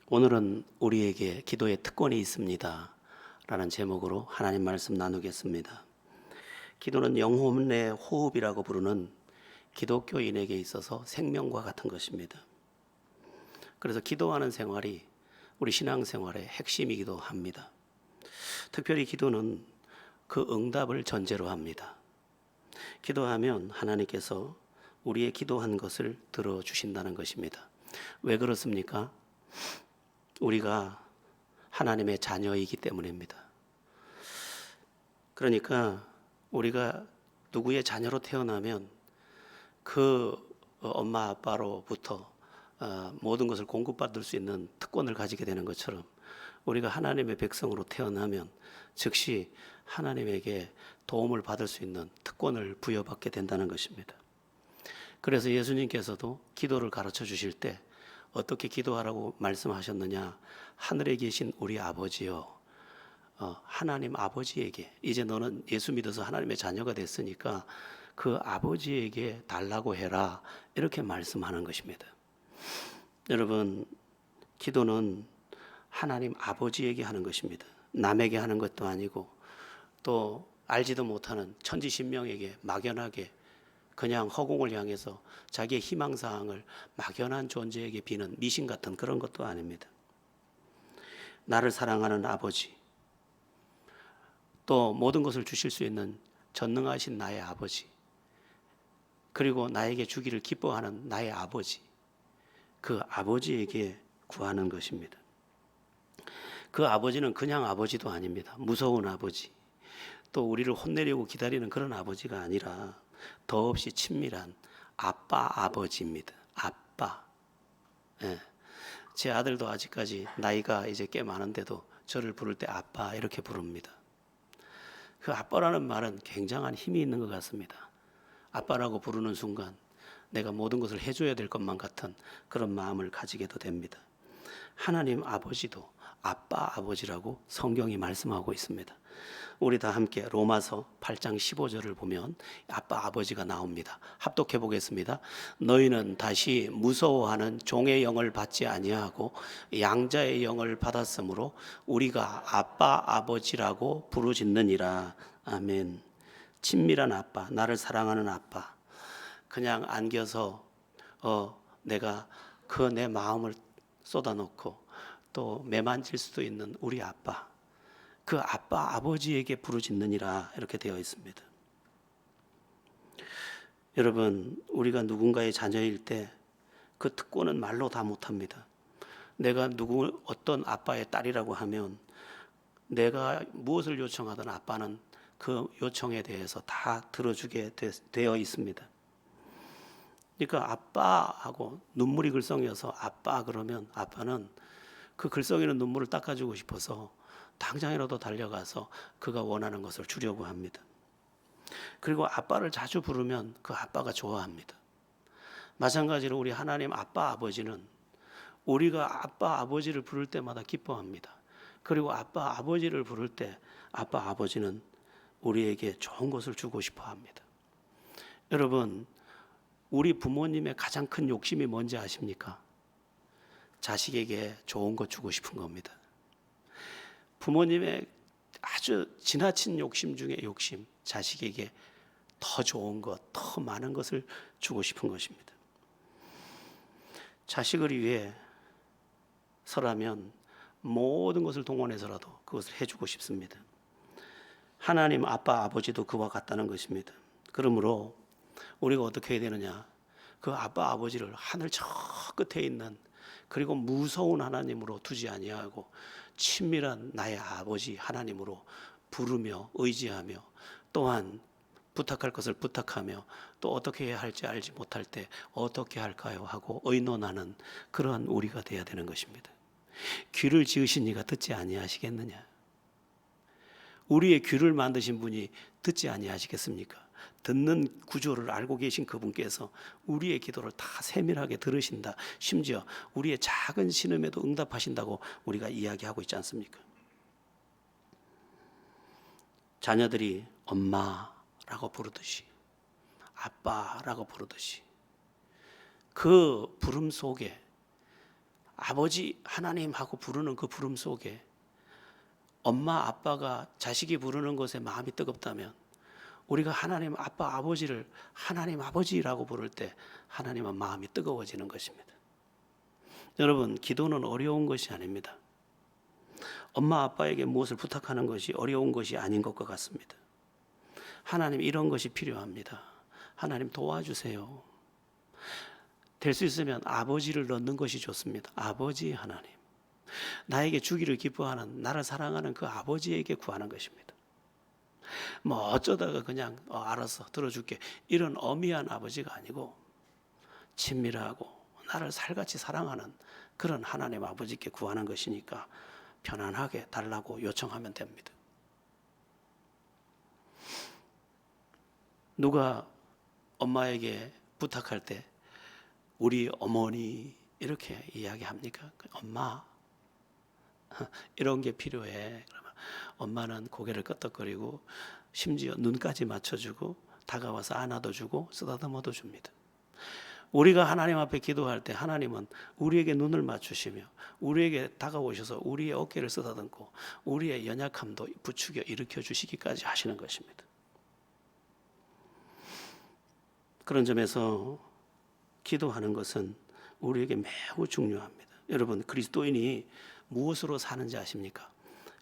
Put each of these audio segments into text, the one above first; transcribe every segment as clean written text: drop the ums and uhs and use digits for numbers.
오늘은 우리에게 기도의 특권이 있습니다 라는 제목으로 하나님 말씀 나누겠습니다. 기도는 영혼의 호흡이라고 부르는 기독교인에게 있어서 생명과 같은 것입니다. 그래서 기도하는 생활이 우리 신앙생활의 핵심이기도 합니다. 특별히 기도는 그 응답을 전제로 합니다. 기도하면 하나님께서 우리의 기도한 것을 들어주신다는 것입니다. 왜 그렇습니까? 우리가 하나님의 자녀이기 때문입니다. 그러니까 우리가 누구의 자녀로 태어나면 그 엄마 아빠로부터 모든 것을 공급받을 수 있는 특권을 가지게 되는 것처럼 우리가 하나님의 백성으로 태어나면 즉시 하나님에게 도움을 받을 수 있는 특권을 부여받게 된다는 것입니다. 그래서 예수님께서도 기도를 가르쳐 주실 때 어떻게 기도하라고 말씀하셨느냐? 하늘에 계신 우리 아버지요, 하나님 아버지에게, 이제 너는 예수 믿어서 하나님의 자녀가 됐으니까 그 아버지에게 달라고 해라, 이렇게 말씀하는 것입니다. 여러분, 기도는 하나님 아버지에게 하는 것입니다. 남에게 하는 것도 아니고 또 알지도 못하는 천지신명에게 막연하게 그냥 허공을 향해서 자기의 희망사항을 막연한 존재에게 비는 미신 같은 그런 것도 아닙니다. 나를 사랑하는 아버지, 또 모든 것을 주실 수 있는 전능하신 나의 아버지, 그리고 나에게 주기를 기뻐하는 나의 아버지, 그 아버지에게 구하는 것입니다. 그 아버지는 그냥 아버지도 아닙니다. 무서운 아버지, 또 우리를 혼내려고 기다리는 그런 아버지가 아니라 더없이 친밀한 아빠 아버지입니다. 아빠. 예. 제 아들도 아직까지 나이가 이제 꽤 많은데도 저를 부를 때 아빠 이렇게 부릅니다. 그 아빠라는 말은 굉장한 힘이 있는 것 같습니다. 아빠라고 부르는 순간 내가 모든 것을 해줘야 될 것만 같은 그런 마음을 가지게도 됩니다. 하나님 아버지도 아빠 아버지라고 성경이 말씀하고 있습니다. 우리 다 함께 로마서 8장 15절을 보면 아빠 아버지가 나옵니다. 합독해 보겠습니다. 너희는 다시 무서워하는 종의 영을 받지 아니하고 양자의 영을 받았으므로 우리가 아빠 아버지라고 부르짖느니라. 아멘. 친밀한 아빠, 나를 사랑하는 아빠, 그냥 안겨서 내가 그 내 마음을 쏟아놓고 또 매만질 수도 있는 우리 아빠, 그 아빠 아버지에게 부르짖느니라 이렇게 되어 있습니다. 여러분, 우리가 누군가의 자녀일 때 그 특권은 말로 다 못합니다. 내가 어떤 아빠의 딸이라고 하면 내가 무엇을 요청하든 아빠는 그 요청에 대해서 다 들어주게 되어 있습니다. 그러니까 아빠하고 눈물이 글썽여서 아빠 그러면 아빠는 그 글썽이는 눈물을 닦아주고 싶어서 당장이라도 달려가서 그가 원하는 것을 주려고 합니다. 그리고 아빠를 자주 부르면 그 아빠가 좋아합니다. 마찬가지로 우리 하나님 아빠 아버지는 우리가 아빠 아버지를 부를 때마다 기뻐합니다. 그리고 아빠 아버지를 부를 때 아빠 아버지는 우리에게 좋은 것을 주고 싶어 합니다. 여러분, 우리 부모님의 가장 큰 욕심이 뭔지 아십니까? 자식에게 좋은 것 주고 싶은 겁니다. 부모님의 아주 지나친 욕심 중에 욕심, 자식에게 더 좋은 것, 더 많은 것을 주고 싶은 것입니다. 자식을 위해서라면 모든 것을 동원해서라도 그것을 해주고 싶습니다. 하나님 아빠 아버지도 그와 같다는 것입니다. 그러므로 우리가 어떻게 해야 되느냐? 그 아빠 아버지를 하늘 저 끝에 있는 그리고 무서운 하나님으로 두지 아니하고 친밀한 나의 아버지 하나님으로 부르며 의지하며 또한 부탁할 것을 부탁하며 또 어떻게 해야 할지 알지 못할 때 어떻게 할까요 하고 의논하는 그러한 우리가 되어야 되는 것입니다. 귀를 지으신 이가 듣지 아니하시겠느냐? 우리의 귀를 만드신 분이 듣지 아니하시겠습니까? 듣는 구조를 알고 계신 그분께서 우리의 기도를 다 세밀하게 들으신다. 심지어 우리의 작은 신음에도 응답하신다고 우리가 이야기하고 있지 않습니까? 자녀들이 엄마라고 부르듯이 아빠라고 부르듯이 그 부름 속에 아버지 하나님 하고 부르는 그 부름 속에 엄마 아빠가 자식이 부르는 것에 마음이 뜨겁다면 우리가 하나님 아빠 아버지를 하나님 아버지라고 부를 때 하나님은 마음이 뜨거워지는 것입니다. 여러분, 기도는 어려운 것이 아닙니다. 엄마 아빠에게 무엇을 부탁하는 것이 어려운 것이 아닌 것과 같습니다. 하나님, 이런 것이 필요합니다. 하나님 도와주세요. 될 수 있으면 아버지를 넣는 것이 좋습니다. 아버지 하나님, 나에게 주기를 기뻐하는, 나를 사랑하는 그 아버지에게 구하는 것입니다. 뭐 어쩌다가 그냥 알았어 들어줄게 이런 어미한 아버지가 아니고 친밀하고 나를 살같이 사랑하는 그런 하나님 아버지께 구하는 것이니까 편안하게 달라고 요청하면 됩니다. 누가 엄마에게 부탁할 때 우리 어머니 이렇게 이야기합니까? 엄마 이런 게 필요해. 그러면 엄마는 고개를 끄덕거리고 심지어 눈까지 맞춰주고 다가와서 안아도 주고 쓰다듬어도 줍니다. 우리가 하나님 앞에 기도할 때 하나님은 우리에게 눈을 맞추시며 우리에게 다가오셔서 우리의 어깨를 쓰다듬고 우리의 연약함도 부추겨 일으켜 주시기까지 하시는 것입니다. 그런 점에서 기도하는 것은 우리에게 매우 중요합니다. 여러분, 그리스도인이 무엇으로 사는지 아십니까?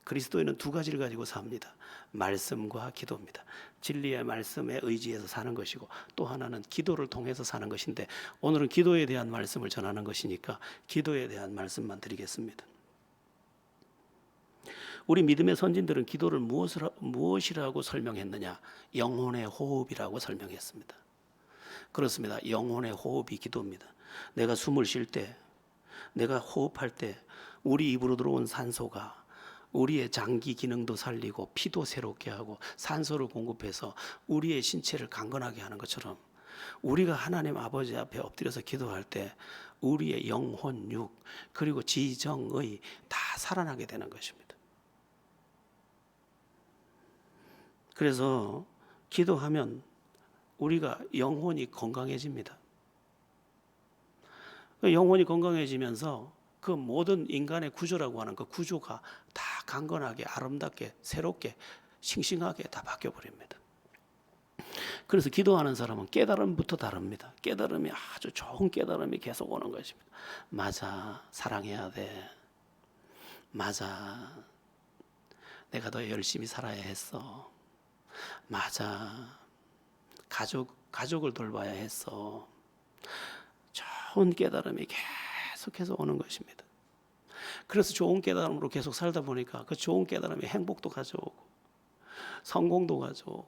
그리스도인은 두 가지를 가지고 삽니다. 말씀과 기도입니다. 진리의 말씀에 의지해서 사는 것이고 또 하나는 기도를 통해서 사는 것인데 오늘은 기도에 대한 말씀을 전하는 것이니까 기도에 대한 말씀만 드리겠습니다. 우리 믿음의 선진들은 기도를 무엇이라고 설명했느냐? 영혼의 호흡이라고 설명했습니다. 그렇습니다. 영혼의 호흡이 기도입니다. 내가 숨을 쉴 때, 내가 호흡할 때 우리 입으로 들어온 산소가 우리의 장기 기능도 살리고 피도 새롭게 하고 산소를 공급해서 우리의 신체를 강건하게 하는 것처럼 우리가 하나님 아버지 앞에 엎드려서 기도할 때 우리의 영혼, 육, 그리고 지정의 다 살아나게 되는 것입니다. 그래서 기도하면 우리가 영혼이 건강해집니다. 영혼이 건강해지면서 그 모든 인간의 구조라고 하는 그 구조가 다 강건하게 아름답게 새롭게 싱싱하게 다 바뀌어버립니다. 그래서 기도하는 사람은 깨달음부터 다릅니다. 깨달음이 아주 좋은 깨달음이 계속 오는 것입니다. 맞아, 사랑해야 돼. 맞아, 내가 더 열심히 살아야 했어. 맞아, 가족을 돌봐야 했어. 좋은 깨달음이 계속해서 오는 것입니다. 그래서 좋은 깨달음으로 계속 살다 보니까 그 좋은 깨달음이 행복도 가져오고 성공도 가져오고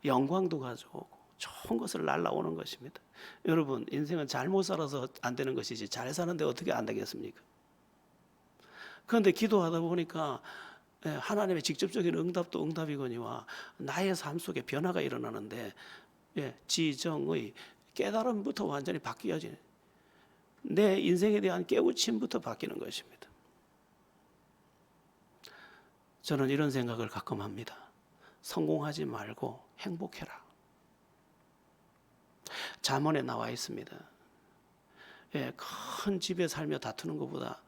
영광도 가져오고 좋은 것을 날라오는 것입니다. 여러분, 인생은 잘못 살아서 안 되는 것이지 잘 사는데 어떻게 안 되겠습니까? 그런데 기도하다 보니까 하나님의 직접적인 응답도 응답이거니와 나의 삶 속에 변화가 일어나는데 지정의 깨달음부터 완전히 바뀌어지는 내 인생에 대한 깨우침부터 바뀌는 것입니다. 저는 이런 생각을 가끔 합니다. 성공하지 말고 행복해라. 잠언에 나와 있습니다. 큰 집에 살며 다투는 것보다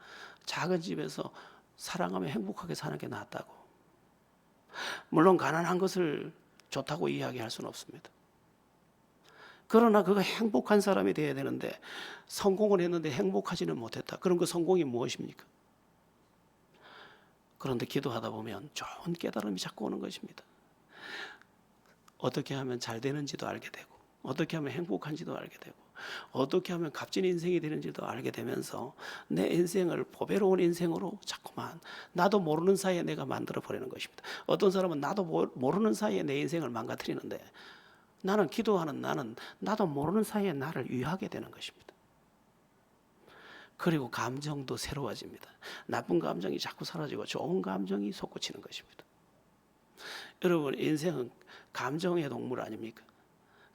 작은 집에서 사랑하며 행복하게 사는 게 낫다고. 물론 가난한 것을 좋다고 이야기할 수는 없습니다. 그러나 그가 행복한 사람이 되어야 되는데 성공을 했는데 행복하지는 못했다. 그럼 그 성공이 무엇입니까? 그런데 기도하다 보면 좋은 깨달음이 자꾸 오는 것입니다. 어떻게 하면 잘 되는지도 알게 되고 어떻게 하면 행복한지도 알게 되고 어떻게 하면 값진 인생이 되는지도 알게 되면서 내 인생을 보배로운 인생으로 자꾸만 나도 모르는 사이에 내가 만들어 버리는 것입니다. 어떤 사람은 나도 모르는 사이에 내 인생을 망가뜨리는데 나는 기도하는 나는 나도 모르는 사이에 나를 위하게 되는 것입니다. 그리고 감정도 새로워집니다. 나쁜 감정이 자꾸 사라지고 좋은 감정이 솟구치는 것입니다. 여러분, 인생은 감정의 동물 아닙니까?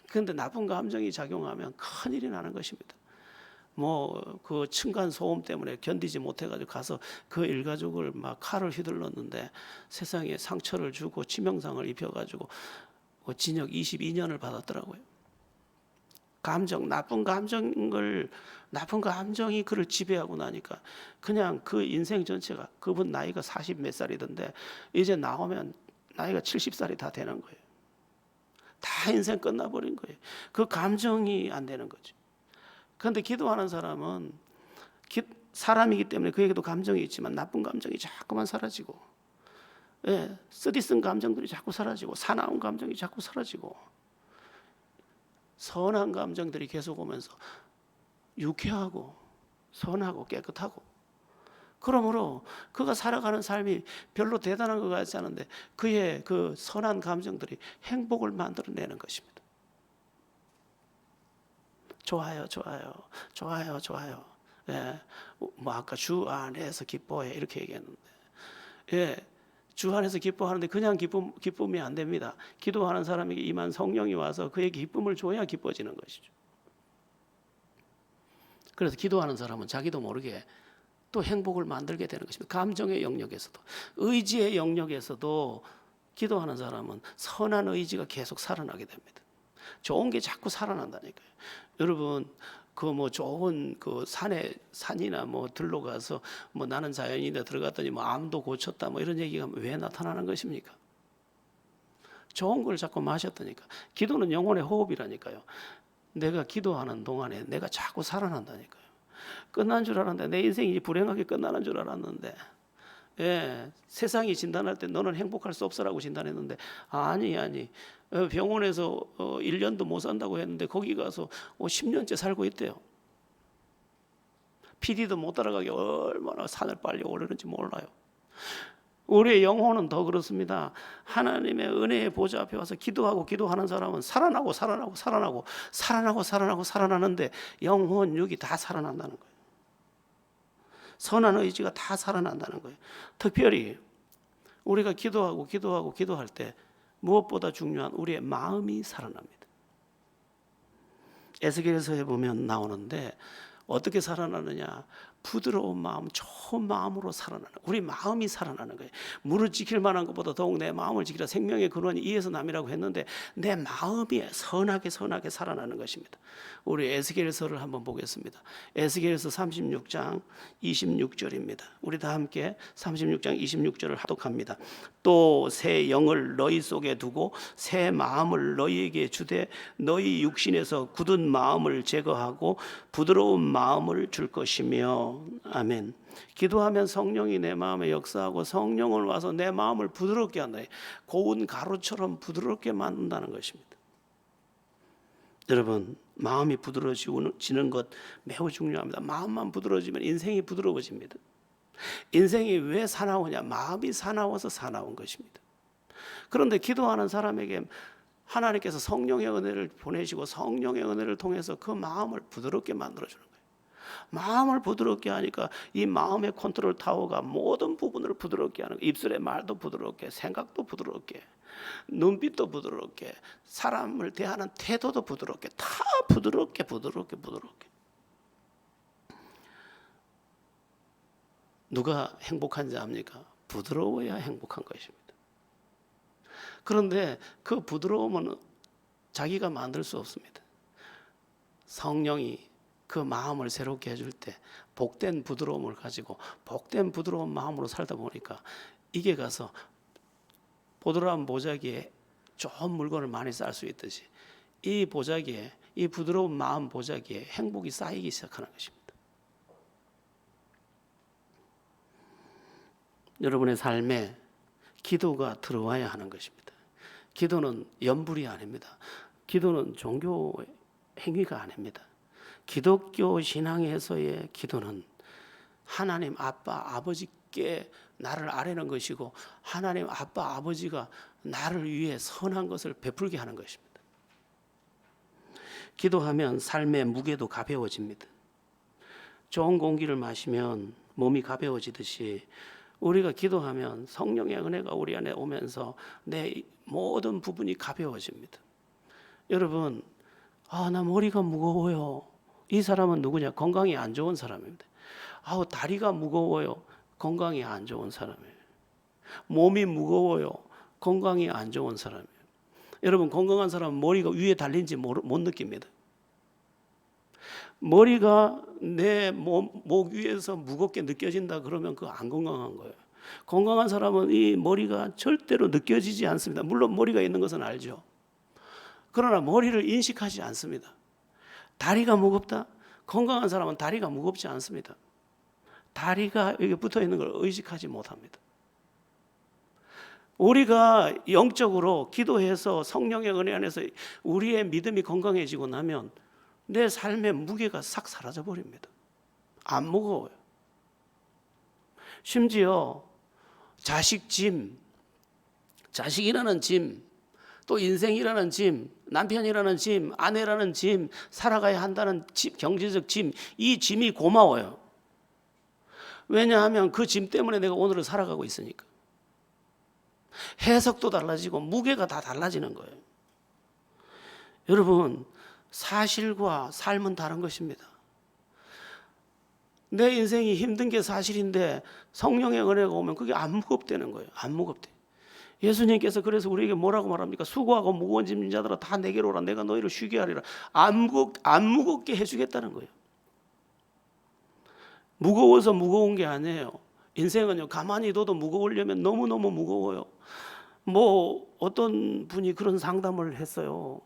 그런데 나쁜 감정이 작용하면 큰일이 나는 것입니다. 그 층간 소음 때문에 견디지 못해가지고 가서 그 일가족을 막 칼을 휘둘렀는데 세상에 상처를 주고 치명상을 입혀가지고 징역 22년을 받았더라고요. 감정, 나쁜 감정이 그를 지배하고 나니까 그냥 그 인생 전체가, 그분 나이가 40 몇 살이던데 이제 나오면 나이가 70살이 다 되는 거예요. 다 인생 끝나버린 거예요. 그 감정이 안 되는 거죠. 그런데 기도하는 사람은 사람이기 때문에 그에게도 감정이 있지만 나쁜 감정이 자꾸만 사라지고, 쓰디쓴 감정들이 자꾸 사라지고, 사나운 감정이 자꾸 사라지고, 선한 감정들이 계속 오면서 유쾌하고 선하고 깨끗하고, 그러므로 그가 살아가는 삶이 별로 대단한 것 같지 않은데 그의 그 선한 감정들이 행복을 만들어내는 것입니다. 좋아요. 뭐 아까 주 안에서 기뻐해 이렇게 얘기했는데, 주 안에서 기뻐하는데 그냥 기쁨이 안 됩니다. 기도하는 사람에게 임한 성령이 와서 그에게 기쁨을 줘야 기뻐지는 것이죠. 그래서 기도하는 사람은 자기도 모르게 또 행복을 만들게 되는 것입니다. 감정의 영역에서도, 의지의 영역에서도 기도하는 사람은 선한 의지가 계속 살아나게 됩니다. 좋은 게 자꾸 살아난다니까요. 여러분, 그 뭐 좋은 그 산이나 뭐 들로 가서 뭐 나는 자연인데 들어갔더니 뭐 암도 고쳤다 뭐 이런 얘기가 왜 나타나는 것입니까? 좋은 걸 자꾸 마셨다니까. 기도는 영혼의 호흡이라니까요. 내가 기도하는 동안에 내가 자꾸 살아난다니까요. 끝난 줄 알았는데, 내 인생이 불행하게 끝나는 줄 알았는데, 세상이 진단할 때 너는 행복할 수 없어라고 진단했는데, 아니 병원에서 1년도 못 산다고 했는데 거기 가서 10년째 살고 있대요. PD도 못 따라가게 얼마나 산을 빨리 오르는지 몰라요. 우리의 영혼은 더 그렇습니다. 하나님의 은혜의 보좌 앞에 와서 기도하는 사람은 살아나는데 영혼, 육이 다 살아난다는 거예요. 선한 의지가 다 살아난다는 거예요. 특별히 우리가 기도할 때 무엇보다 중요한 우리의 마음이 살아납니다. 에스겔서에 보면 나오는데 어떻게 살아나느냐, 부드러운 마음, 좋은 마음으로 살아나는, 우리 마음이 살아나는 거예요. 물을 지킬 만한 것보다 더욱 내 마음을 지키라. 생명의 근원이 이에서 남이라고 했는데 내 마음이 선하게 살아나는 것입니다. 우리 에스겔서를 한번 보겠습니다. 에스겔서 36장 26절입니다. 우리 다 함께 36장 26절을 합독합니다. 또 새 영을 너희 속에 두고 새 마음을 너희에게 주되 너희 육신에서 굳은 마음을 제거하고 부드러운 마음을 줄 것이며. 아멘. 기도하면 성령이 내 마음에 역사하고 성령은 와서 내 마음을 부드럽게 한다. 고운 가루처럼 부드럽게 만든다는 것입니다. 여러분, 마음이 부드러워지는 것 매우 중요합니다. 마음만 부드러워지면 인생이 부드러워집니다. 인생이 왜 사나우냐? 마음이 사나워서 사나운 것입니다. 그런데 기도하는 사람에게 하나님께서 성령의 은혜를 보내시고 성령의 은혜를 통해서 그 마음을 부드럽게 만들어주는 거예요. 마음을 부드럽게 하니까 이 마음의 컨트롤 타워가 모든 부분을 부드럽게 하는 거예요. 입술의 말도 부드럽게, 생각도 부드럽게, 눈빛도 부드럽게, 사람을 대하는 태도도 부드럽게, 다 부드럽게. 누가 행복한지 압니까? 부드러워야 행복한 것입니다. 그런데 그 부드러움은 자기가 만들 수 없습니다. 성령이 그 마음을 새롭게 해줄 때 복된 부드러움을 가지고 복된 부드러운 마음으로 살다 보니까 이게 가서 보드라운 보자기에 좋은 물건을 많이 쌀 수 있듯이 이 보자기에, 이 부드러운 마음 보자기에 행복이 쌓이기 시작하는 것입니다. 여러분의 삶에 기도가 들어와야 하는 것입니다. 기도는 연불이 아닙니다. 기도는 종교 행위가 아닙니다. 기독교 신앙에서의 기도는 하나님 아빠 아버지께 나를 아뢰는 것이고 하나님 아빠 아버지가 나를 위해 선한 것을 베풀게 하는 것입니다. 기도하면 삶의 무게도 가벼워집니다. 좋은 공기를 마시면 몸이 가벼워지듯이 우리가 기도하면 성령의 은혜가 우리 안에 오면서 내 모든 부분이 가벼워집니다. 여러분, 나 머리가 무거워요. 이 사람은 누구냐? 건강이 안 좋은 사람입니다. 다리가 무거워요. 건강이 안 좋은 사람이에요. 몸이 무거워요. 건강이 안 좋은 사람이에요. 여러분, 건강한 사람은 머리가 위에 달린지 못 느낍니다. 머리가 내 목 위에서 무겁게 느껴진다 그러면 그거 안 건강한 거예요. 건강한 사람은 이 머리가 절대로 느껴지지 않습니다. 물론 머리가 있는 것은 알죠. 그러나 머리를 인식하지 않습니다. 다리가 무겁다? 건강한 사람은 다리가 무겁지 않습니다. 다리가 여기 붙어 있는 걸 의식하지 못합니다. 우리가 영적으로 기도해서 성령의 은혜 안에서 우리의 믿음이 건강해지고 나면 내 삶의 무게가 싹 사라져 버립니다. 안 무거워요. 심지어 자식이라는 짐, 또 인생이라는 짐, 남편이라는 짐, 아내라는 짐, 살아가야 한다는 경제적 짐, 이 짐이 고마워요. 왜냐하면 그 짐 때문에 내가 오늘을 살아가고 있으니까. 해석도 달라지고 무게가 다 달라지는 거예요. 여러분, 사실과 삶은 다른 것입니다. 내 인생이 힘든 게 사실인데 성령의 은혜가 오면 그게 안 무겁다는 거예요. 안 무겁대. 예수님께서 그래서 우리에게 뭐라고 말합니까? 수고하고 무거운 짐진 자들아 다 내게로 오라. 내가 너희를 쉬게 하리라. 안 무겁게 해주겠다는 거예요. 무거워서 무거운 게 아니에요. 인생은요, 가만히 둬도 무거우려면 너무너무 무거워요. 어떤 분이 그런 상담을 했어요.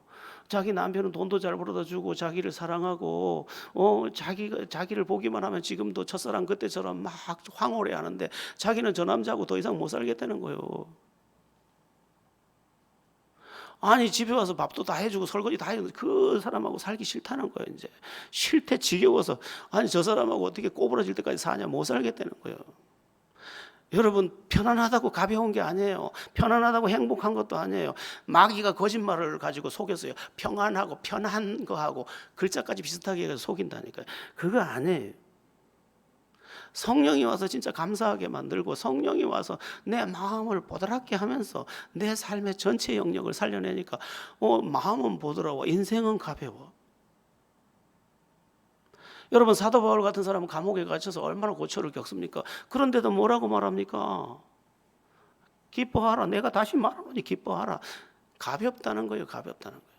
자기 남편은 돈도 잘 벌어다 주고 자기를 사랑하고 자기를 보기만 하면 지금도 첫사랑 그때처럼 막 황홀해 하는데 자기는 저 남자하고 더 이상 못 살겠다는 거예요. 아니 집에 와서 밥도 다 해주고 설거지 다 해주고 그 사람하고 살기 싫다는 거예요. 이제 싫대 지겨워서 아니 저 사람하고 어떻게 꼬부라질 때까지 사냐, 못 살겠다는 거예요. 여러분, 편안하다고 가벼운 게 아니에요. 편안하다고 행복한 것도 아니에요. 마귀가 거짓말을 가지고 속였어요. 평안하고 편한 거하고 글자까지 비슷하게 해서 속인다니까요. 그거 아니에요. 성령이 와서 진짜 감사하게 만들고 성령이 와서 내 마음을 보드랍게 하면서 내 삶의 전체 영역을 살려내니까 마음은 보드라워, 인생은 가벼워. 여러분, 사도 바울 같은 사람은 감옥에 갇혀서 얼마나 고초를 겪습니까? 그런데도 뭐라고 말합니까? 기뻐하라. 내가 다시 말하노니 기뻐하라. 가볍다는 거예요. 가볍다는 거예요.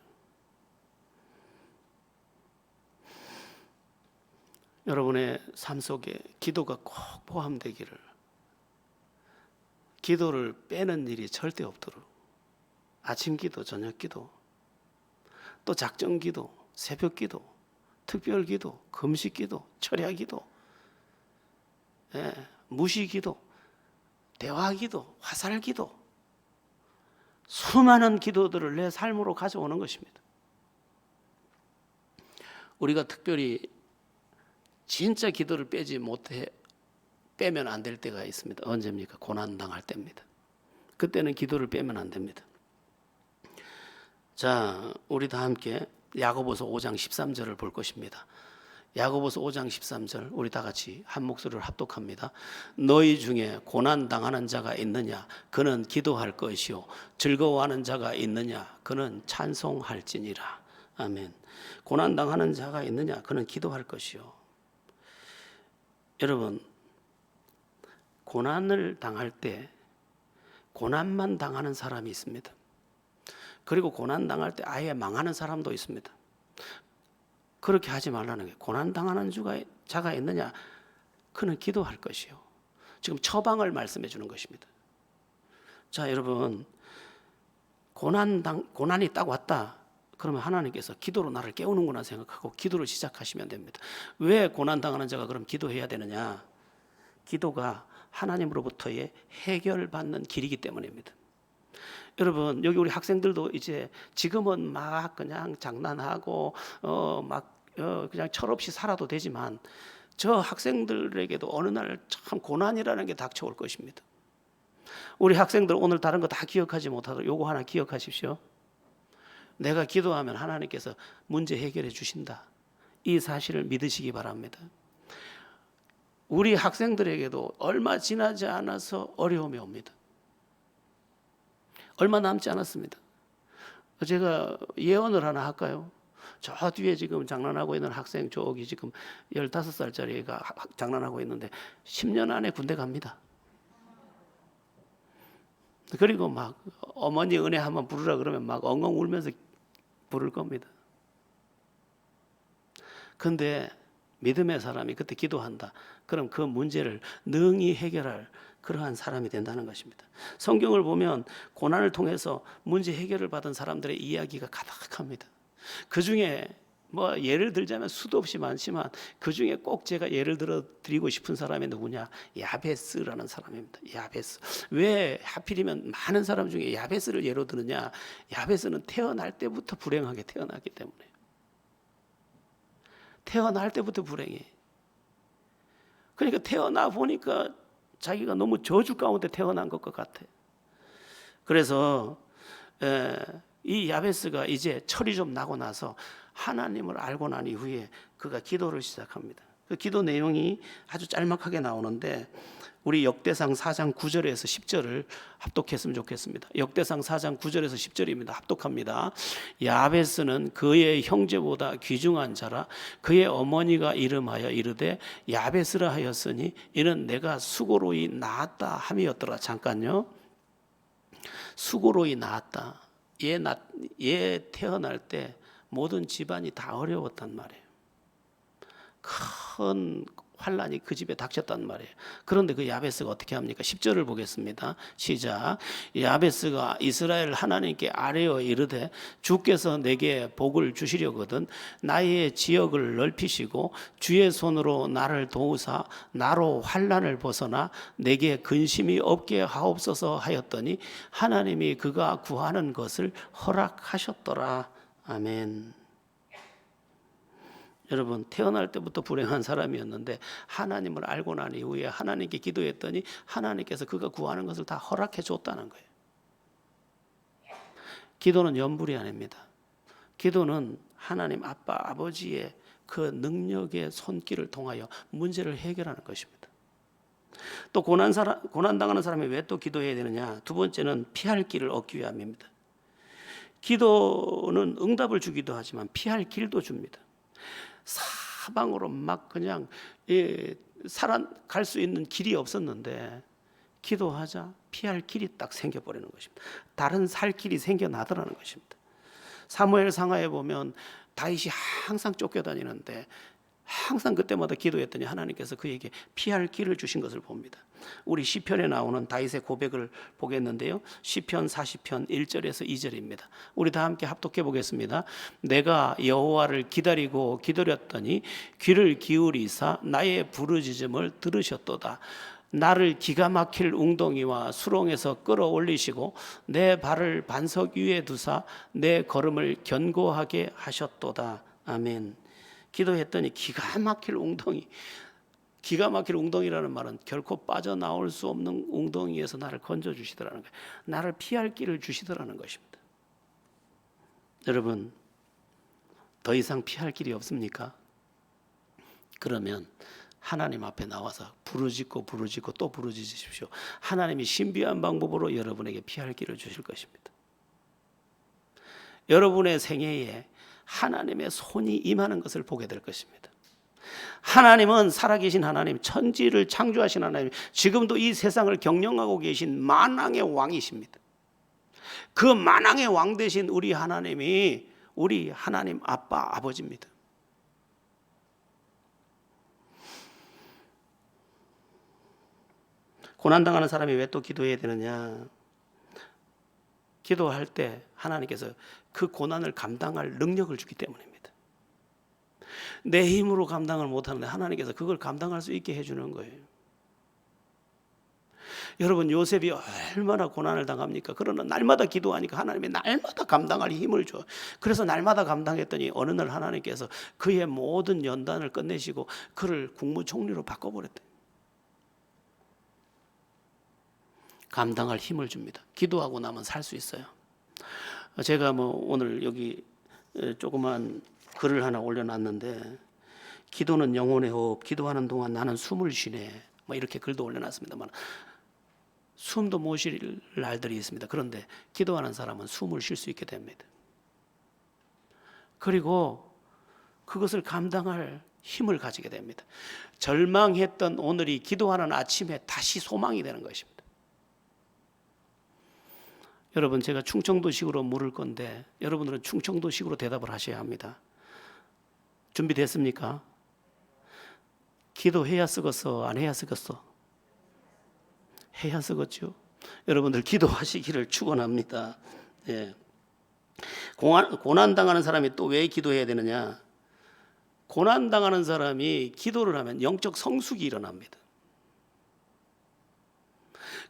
여러분의 삶 속에 기도가 꼭 포함되기를, 기도를 빼는 일이 절대 없도록, 아침 기도, 저녁 기도, 또 작정 기도, 새벽 기도, 특별 기도, 금식 기도, 철야 기도, 무시 기도, 대화 기도, 화살 기도, 수많은 기도들을 내 삶으로 가져오는 것입니다. 우리가 특별히 진짜 기도를 빼면 안 될 때가 있습니다. 언제입니까? 고난 당할 때입니다. 그때는 기도를 빼면 안 됩니다. 자, 우리 다 함께 야고보서 5장 13절을 볼 것입니다. 야고보서 5장 13절 우리 다 같이 한 목소리를 합독합니다. 너희 중에 고난 당하는 자가 있느냐? 그는 기도할 것이요. 즐거워하는 자가 있느냐? 그는 찬송할지니라. 아멘. 고난 당하는 자가 있느냐? 그는 기도할 것이요. 여러분, 고난을 당할 때 고난만 당하는 사람이 있습니다. 그리고 고난 당할 때 아예 망하는 사람도 있습니다. 그렇게 하지 말라는 게, 고난 당하는 자가 있느냐? 그는 기도할 것이요. 지금 처방을 말씀해 주는 것입니다. 자, 여러분, 고난이 딱 왔다. 그러면 하나님께서 기도로 나를 깨우는구나 생각하고 기도를 시작하시면 됩니다. 왜 고난 당하는 자가 그럼 기도해야 되느냐? 기도가 하나님으로부터의 해결받는 길이기 때문입니다. 여러분, 여기 우리 학생들도 이제 지금은 막 그냥 장난하고 그냥 철없이 살아도 되지만 저 학생들에게도 어느 날 참 고난이라는 게 닥쳐올 것입니다. 우리 학생들 오늘 다른 거 다 기억하지 못하도록 요거 하나 기억하십시오. 내가 기도하면 하나님께서 문제 해결해 주신다. 이 사실을 믿으시기 바랍니다. 우리 학생들에게도 얼마 지나지 않아서 어려움이 옵니다. 얼마 남지 않았습니다. 제가 예언을 하나 할까요? 저 뒤에 지금 장난하고 있는 학생, 저기 지금 15살짜리 애가 장난하고 있는데 10년 안에 군대 갑니다. 그리고 막 어머니 은혜 한번 부르라 그러면 막 엉엉 울면서 부를 겁니다. 근데 믿음의 사람이 그때 기도한다. 그럼 그 문제를 능히 해결할 그러한 사람이 된다는 것입니다. 성경을 보면 고난을 통해서 문제 해결을 받은 사람들의 이야기가 가득합니다. 그 중에 뭐 예를 들자면 수도 없이 많지만 그 중에 꼭 제가 예를 들어 드리고 싶은 사람이 누구냐? 야베스라는 사람입니다. 야베스. 왜 하필이면 많은 사람 중에 야베스를 예로 드느냐? 야베스는 태어날 때부터 불행하게 태어났기 때문에. 태어날 때부터 불행해. 그러니까 태어나 보니까 자기가 너무 저주 가운데 태어난 것 같아. 그래서 이 야베스가 이제 철이 좀 나고 나서 하나님을 알고 난 이후에 그가 기도를 시작합니다. 그 기도 내용이 아주 짤막하게 나오는데 우리 역대상 4장 9절에서 10절을 합독했으면 좋겠습니다. 역대상 4장 9절에서 10절입니다. 합독합니다. 야베스는 그의 형제보다 귀중한 자라 그의 어머니가 이름하여 이르되 야베스라 하였으니 이는 내가 수고로이 낳았다 함이었더라. 잠깐요. 수고로이 낳았다. 얘 태어날 때 모든 집안이 다 어려웠단 말이에요. 큰 환란이 그 집에 닥쳤단 말이에요. 그런데 그 야베스가 어떻게 합니까? 10절을 보겠습니다. 시작. 야베스가 이스라엘 하나님께 아뢰어 이르되 주께서 내게 복을 주시려거든 나의 지역을 넓히시고 주의 손으로 나를 도우사 나로 환란을 벗어나 내게 근심이 없게 하옵소서 하였더니 하나님이 그가 구하는 것을 허락하셨더라. 아멘. 여러분 태어날 때부터 불행한 사람이었는데 하나님을 알고 난 이후에 하나님께 기도했더니 하나님께서 그가 구하는 것을 다 허락해 줬다는 거예요. 기도는 연불이 아닙니다. 기도는 하나님 아빠 아버지의 그 능력의 손길을 통하여 문제를 해결하는 것입니다. 또 고난당하는 사람이 왜 또 기도해야 되느냐? 두 번째는 피할 길을 얻기 위함입니다. 기도는 응답을 주기도 하지만 피할 길도 줍니다. 사방으로 막 그냥 살아갈 수 있는 길이 없었는데 기도하자 피할 길이 딱 생겨버리는 것입니다. 다른 살 길이 생겨나더라는 것입니다. 사무엘 상하에 보면 다윗이 항상 쫓겨다니는데 항상 그때마다 기도했더니 하나님께서 그에게 피할 길을 주신 것을 봅니다. 우리 시편에 나오는 다윗의 고백을 보겠는데요. 시편 40편 1절에서 2절입니다. 우리 다 함께 합독해 보겠습니다. 내가 여호와를 기다리고 기다렸더니 귀를 기울이사 나의 부르짖음을 들으셨도다. 나를 기가 막힐 웅덩이와 수렁에서 끌어올리시고 내 발을 반석 위에 두사 내 걸음을 견고하게 하셨도다. 아멘. 기도했더니 기가 막힐 웅덩이. 기가 막힐 웅덩이라는 말은 결코 빠져나올 수 없는 웅덩이에서 나를 건져주시더라는 거예요. 나를 피할 길을 주시더라는 것입니다. 여러분 더 이상 피할 길이 없습니까? 그러면 하나님 앞에 나와서 부르짖고 또 부르짖으십시오. 하나님이 신비한 방법으로 여러분에게 피할 길을 주실 것입니다. 여러분의 생애에 하나님의 손이 임하는 것을 보게 될 것입니다. 하나님은 살아계신 하나님, 천지를 창조하신 하나님, 지금도 이 세상을 경영하고 계신 만왕의 왕이십니다. 그 만왕의 왕 되신 우리 하나님이 우리 하나님 아빠 아버지입니다. 고난당하는 사람이 왜 또 기도해야 되느냐? 기도할 때 하나님께서 그 고난을 감당할 능력을 주기 때문입니다. 내 힘으로 감당을 못하는데 하나님께서 그걸 감당할 수 있게 해주는 거예요. 여러분 요셉이 얼마나 고난을 당합니까? 그러나 날마다 기도하니까 하나님이 날마다 감당할 힘을 줘. 그래서 날마다 감당했더니 어느 날 하나님께서 그의 모든 연단을 끝내시고 그를 국무총리로 바꿔버렸대요. 감당할 힘을 줍니다. 기도하고 나면 살 수 있어요. 제가 오늘 여기 조그만 글을 하나 올려놨는데 기도는 영혼의 호흡, 기도하는 동안 나는 숨을 쉬네. 이렇게 글도 올려놨습니다만 숨도 못 쉴 날들이 있습니다. 그런데 기도하는 사람은 숨을 쉴 수 있게 됩니다. 그리고 그것을 감당할 힘을 가지게 됩니다. 절망했던 오늘이 기도하는 아침에 다시 소망이 되는 것입니다. 여러분 제가 충청도식으로 물을 건데 여러분들은 충청도식으로 대답을 하셔야 합니다. 준비됐습니까? 기도해야 쓰겠어? 안 해야 쓰겠어? 해야 쓰겠죠. 여러분들 기도하시기를 축원합니다. 예. 고난당하는 사람이 또 왜 기도해야 되느냐? 고난당하는 사람이 기도를 하면 영적 성숙이 일어납니다.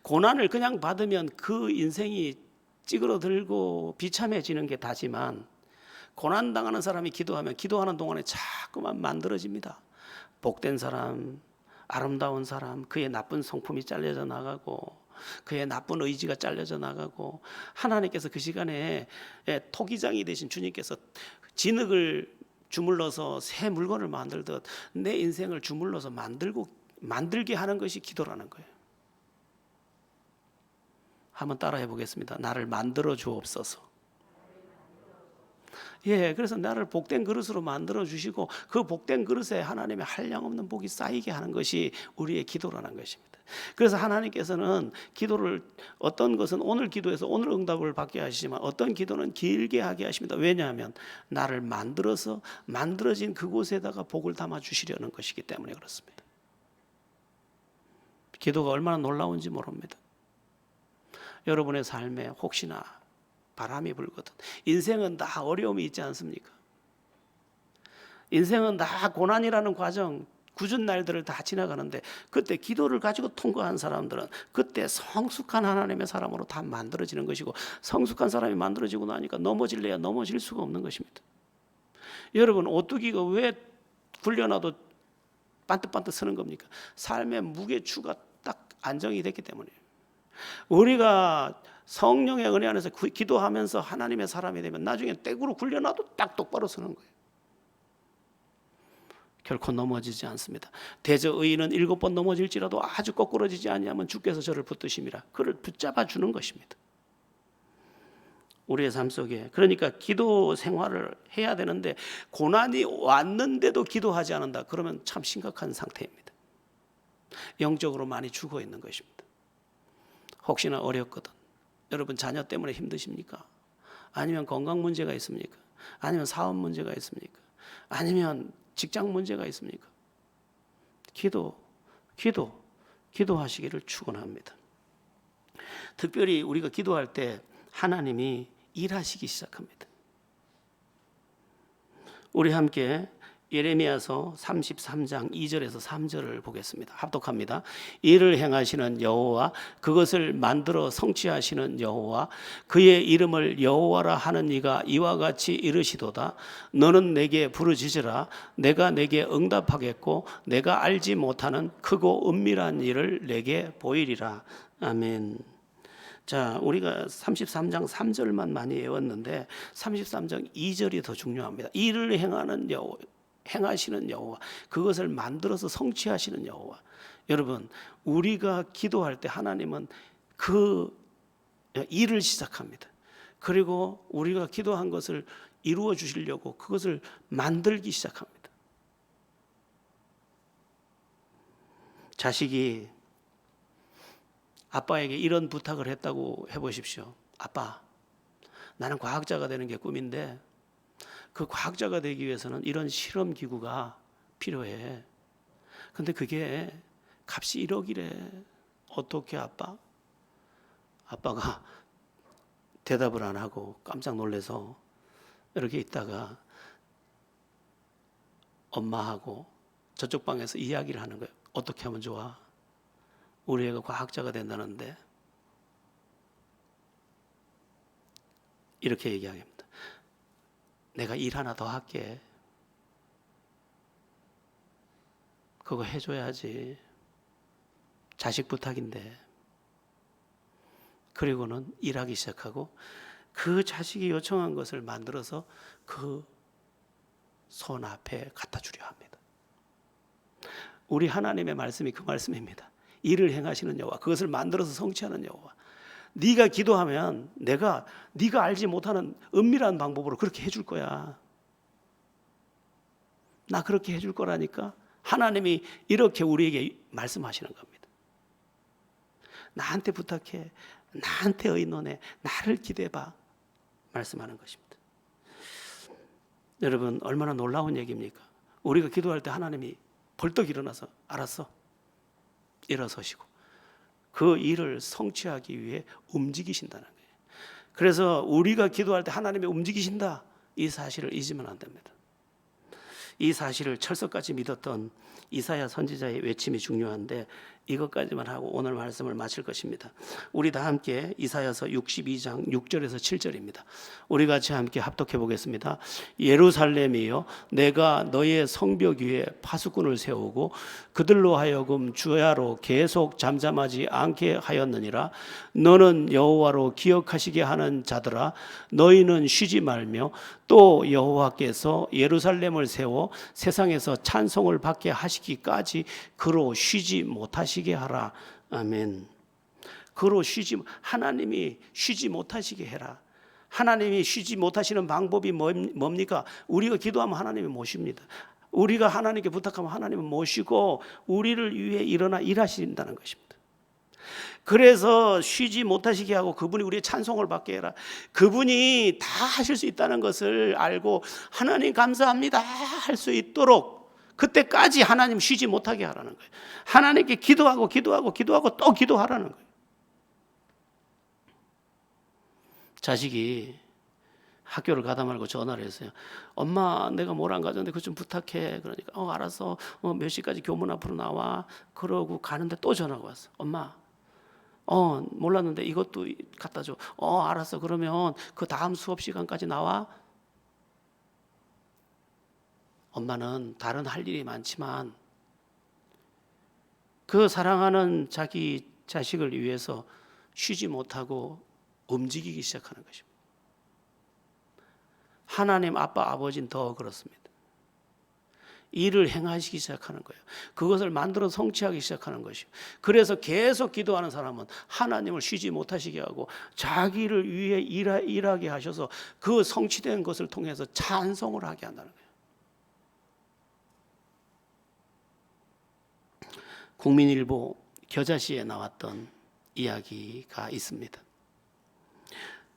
고난을 그냥 받으면 그 인생이 찌그러들고 비참해지는 게 다지만, 고난당하는 사람이 기도하면 기도하는 동안에 자꾸만 만들어집니다. 복된 사람, 아름다운 사람, 그의 나쁜 성품이 잘려져 나가고, 그의 나쁜 의지가 잘려져 나가고, 하나님께서 그 시간에 토기장이 되신 주님께서 진흙을 주물러서 새 물건을 만들듯 내 인생을 주물러서 만들게 하는 것이 기도라는 거예요. 한번 따라해 보겠습니다. 나를 만들어 주옵소서. 예, 그래서 나를 복된 그릇으로 만들어 주시고, 그 복된 그릇에 하나님의 한량없는 복이 쌓이게 하는 것이 우리의 기도라는 것입니다. 그래서 하나님께서는 기도를, 어떤 것은 오늘 기도해서 오늘 응답을 받게 하시지만 어떤 기도는 길게 하게 하십니다. 왜냐하면 나를 만들어서 만들어진 그곳에다가 복을 담아 주시려는 것이기 때문에 그렇습니다. 기도가 얼마나 놀라운지 모릅니다. 여러분의 삶에 혹시나 바람이 불거든, 인생은 다 어려움이 있지 않습니까? 인생은 다 고난이라는 과정, 굳은 날들을 다 지나가는데, 그때 기도를 가지고 통과한 사람들은 그때 성숙한 하나님의 사람으로 다 만들어지는 것이고, 성숙한 사람이 만들어지고 나니까 넘어질래야 넘어질 수가 없는 것입니다. 여러분, 오뚜기가 왜 굴려놔도 반듯반듯 서는 겁니까? 삶의 무게추가 딱 안정이 됐기 때문이에요. 우리가 성령의 은혜 안에서 기도하면서 하나님의 사람이 되면 나중에 떼구로 굴려놔도 딱 똑바로 서는 거예요. 결코 넘어지지 않습니다. 대저 의인은 7번 넘어질지라도 아주 거꾸러지지 아니하면 주께서 저를 붙드심이라. 그를 붙잡아 주는 것입니다. 우리의 삶 속에, 그러니까 기도 생활을 해야 되는데, 고난이 왔는데도 기도하지 않는다, 그러면 참 심각한 상태입니다. 영적으로 많이 죽어 있는 것입니다. 혹시나 어렵거든, 여러분 자녀 때문에 힘드십니까? 아니면 건강 문제가 있습니까? 아니면 사업 문제가 있습니까? 아니면 직장 문제가 있습니까? 기도하시기를 축원합니다. 특별히 우리가 기도할 때 하나님이 일하시기 시작합니다. 우리 함께 예레미야서 33장 2절에서 3절을 보겠습니다. 합독합니다. 이를 행하시는 여호와, 그것을 만들어 성취하시는 여호와, 그의 이름을 여호와라 하는 이가 이와 같이 이르시도다. 너는 내게 부르짖으라. 내가 내게 응답하겠고 내가 알지 못하는 크고 은밀한 일을 내게 보이리라. 아멘. 자, 우리가 33장 3절만 많이 외웠는데 33장 2절이 더 중요합니다. 이를 행하시는 여호와, 그것을 만들어서 성취하시는 여호와. 여러분, 우리가 기도할 때 하나님은 그 일을 시작합니다. 그리고 우리가 기도한 것을 이루어 주시려고 그것을 만들기 시작합니다. 자식이 아빠에게 이런 부탁을 했다고 해보십시오. 아빠, 나는 과학자가 되는 게 꿈인데 그 과학자가 되기 위해서는 이런 실험 기구가 필요해. 근데 그게 값이 1억이래. 어떻게 아빠? 아빠가 대답을 안 하고 깜짝 놀라서 이렇게 있다가 엄마하고 저쪽 방에서 이야기를 하는 거예요. 어떻게 하면 좋아? 우리 애가 과학자가 된다는데. 이렇게 얘기합니다. 내가 일 하나 더 할게. 그거 해줘야지. 자식 부탁인데. 그리고는 일하기 시작하고 그 자식이 요청한 것을 만들어서 그 손 앞에 갖다 주려 합니다. 우리 하나님의 말씀이 그 말씀입니다. 일을 행하시는 여호와, 그것을 만들어서 성취하는 여호와. 네가 기도하면 네가 알지 못하는 은밀한 방법으로 그렇게 해줄 거야. 나 그렇게 해줄 거라니까. 하나님이 이렇게 우리에게 말씀하시는 겁니다. 나한테 부탁해, 나한테 의논해, 나를 기대봐, 말씀하는 것입니다. 여러분, 얼마나 놀라운 얘기입니까? 우리가 기도할 때 하나님이 벌떡 일어나서 알았어, 일어서시고 그 일을 성취하기 위해 움직이신다는 거예요. 그래서 우리가 기도할 때 하나님이 움직이신다, 이 사실을 잊으면 안 됩니다. 이 사실을 철석같이 믿었던 이사야 선지자의 외침이 중요한데 이것까지만 하고 오늘 말씀을 마칠 것입니다. 우리 다 함께 이사야서 62장 6절에서 7절입니다. 우리 같이 함께 합독해 보겠습니다. 예루살렘이여, 내가 너의 성벽 위에 파수꾼을 세우고 그들로 하여금 주야로 계속 잠잠하지 않게 하였느니라. 너는 여호와로 기억하시게 하는 자들아, 너희는 쉬지 말며 또 여호와께서 예루살렘을 세워 세상에서 찬송을 받게 하시기까지 그로 쉬지 못하시게 하라. 아멘. 그로 하나님이 쉬지 못하시게 해라. 하나님이 쉬지 못하시는 방법이 뭡니까? 우리가 기도하면 하나님이 모십니다. 우리가 하나님께 부탁하면 하나님은 모시고 우리를 위해 일어나 일하신다는 것입니다. 그래서 쉬지 못하시게 하고 그분이 우리의 찬송을 받게 해라. 그분이 다 하실 수 있다는 것을 알고 하나님 감사합니다 할 수 있도록 그때까지 하나님 쉬지 못하게 하라는 거예요. 하나님께 기도하고 또 기도하라는 거예요. 자식이 학교를 가다 말고 전화를 했어요. 엄마, 내가 뭘 안 가져왔는데 그거 좀 부탁해. 그러니까 알았어. 몇 시까지 교문 앞으로 나와. 그러고 가는데 또 전화가 왔어. 엄마, 몰랐는데 이것도 갖다 줘. 알았어. 그러면 그 다음 수업 시간까지 나와. 엄마는 다른 할 일이 많지만 그 사랑하는 자기 자식을 위해서 쉬지 못하고 움직이기 시작하는 것입니다. 하나님 아빠 아버지는 더 그렇습니다. 일을 행하시기 시작하는 거예요. 그것을 만들어 성취하기 시작하는 것이요. 그래서 계속 기도하는 사람은 하나님을 쉬지 못하시게 하고 자기를 위해 일하게 하셔서 그 성취된 것을 통해서 찬송을 하게 한다는 거예요. 국민일보 겨자씨에 나왔던 이야기가 있습니다.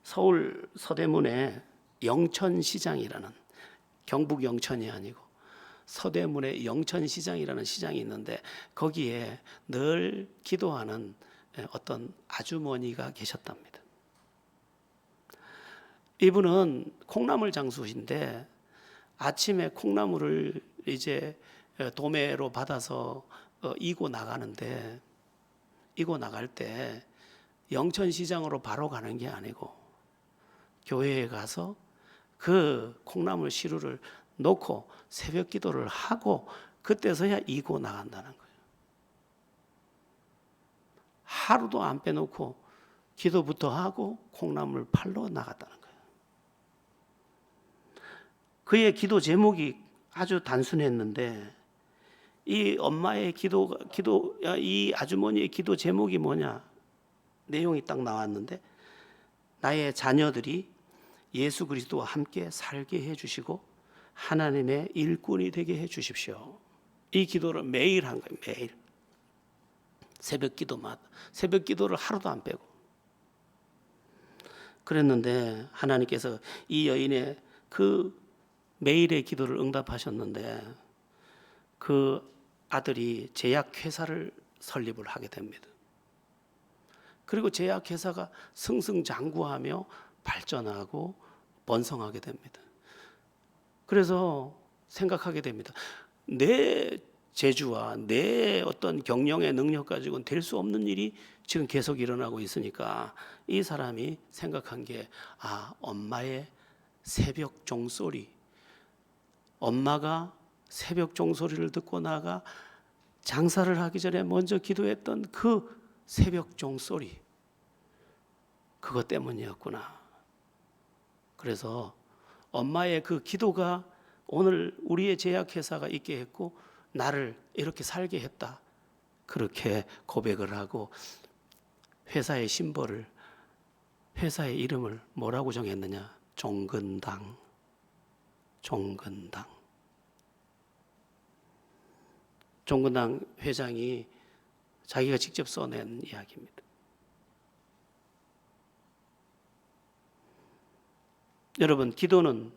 서울 서대문에 영천시장이라는, 경북 영천이 아니고 서대문에 영천시장이라는 시장이 있는데 거기에 늘 기도하는 어떤 아주머니가 계셨답니다. 이분은 콩나물 장수신데 아침에 콩나물을 이제 도매로 받아서 이고 나가는데, 이고 나갈 때 영천시장으로 바로 가는 게 아니고 교회에 가서 그 콩나물 시루를 놓고 새벽 기도를 하고 그때서야 이고 나간다는 거예요. 하루도 안 빼놓고 기도부터 하고 콩나물 팔러 나갔다는 거예요. 그의 기도 제목이 아주 단순했는데 이 엄마의 이 아주머니의 기도 제목이 뭐냐? 내용이 딱 나왔는데, 나의 자녀들이 예수 그리스도와 함께 살게 해주시고 하나님의 일꾼이 되게 해주십시오. 이 기도를 매일 한 거예요. 매일 새벽 기도마다, 새벽 기도를 하루도 안 빼고 그랬는데 하나님께서 이 여인의 그 매일의 기도를 응답하셨는데 그 아들이 제약회사를 설립을 하게 됩니다. 그리고 제약회사가 승승장구하며 발전하고 번성하게 됩니다. 그래서 생각하게 됩니다. 내 재주와 내 어떤 경영의 능력 가지고는 될 수 없는 일이 지금 계속 일어나고 있으니까 이 사람이 생각한 게, 엄마의 새벽 종소리, 엄마가 새벽 종소리를 듣고 나가 장사를 하기 전에 먼저 기도했던 그 새벽 종소리, 그것 때문이었구나. 그래서 엄마의 그 기도가 오늘 우리의 제약회사가 있게 했고 나를 이렇게 살게 했다. 그렇게 고백을 하고 회사의 심벌을, 회사의 이름을 뭐라고 정했느냐? 종근당. 종근당 회장이 자기가 직접 써낸 이야기입니다. 여러분, 기도는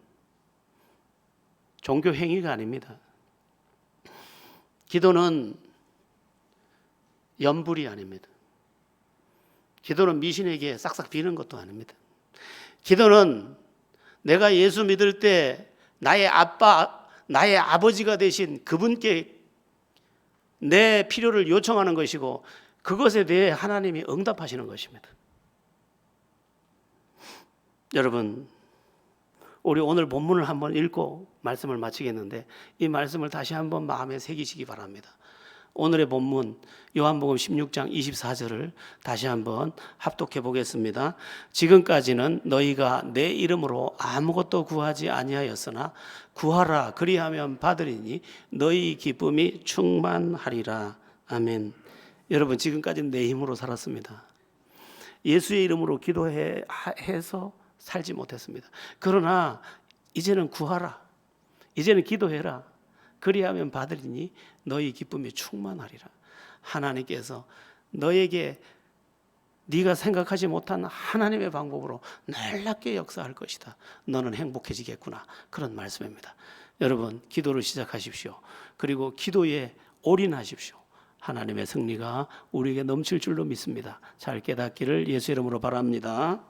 종교 행위가 아닙니다. 기도는 염불이 아닙니다. 기도는 미신에게 싹싹 비는 것도 아닙니다. 기도는 내가 예수 믿을 때 나의 아빠, 나의 아버지가 되신 그분께 내 필요를 요청하는 것이고 그것에 대해 하나님이 응답하시는 것입니다. 여러분, 우리 오늘 본문을 한번 읽고 말씀을 마치겠는데 이 말씀을 다시 한번 마음에 새기시기 바랍니다. 오늘의 본문 요한복음 16장 24절을 다시 한번 합독해 보겠습니다. 지금까지는 너희가 내 이름으로 아무것도 구하지 아니하였으나 구하라 그리하면 받으리니 너희 기쁨이 충만하리라. 아멘. 여러분, 지금까지는 내 힘으로 살았습니다. 예수의 이름으로 기도해서 살지 못했습니다. 그러나 이제는 구하라. 이제는 기도해라. 그리하면 받으리니 너희 기쁨이 충만하리라. 하나님께서 너에게 네가 생각하지 못한 하나님의 방법으로 놀랍게 역사할 것이다. 너는 행복해지겠구나. 그런 말씀입니다. 여러분, 기도를 시작하십시오. 그리고 기도에 올인하십시오. 하나님의 승리가 우리에게 넘칠 줄로 믿습니다. 잘 깨닫기를 예수 이름으로 바랍니다.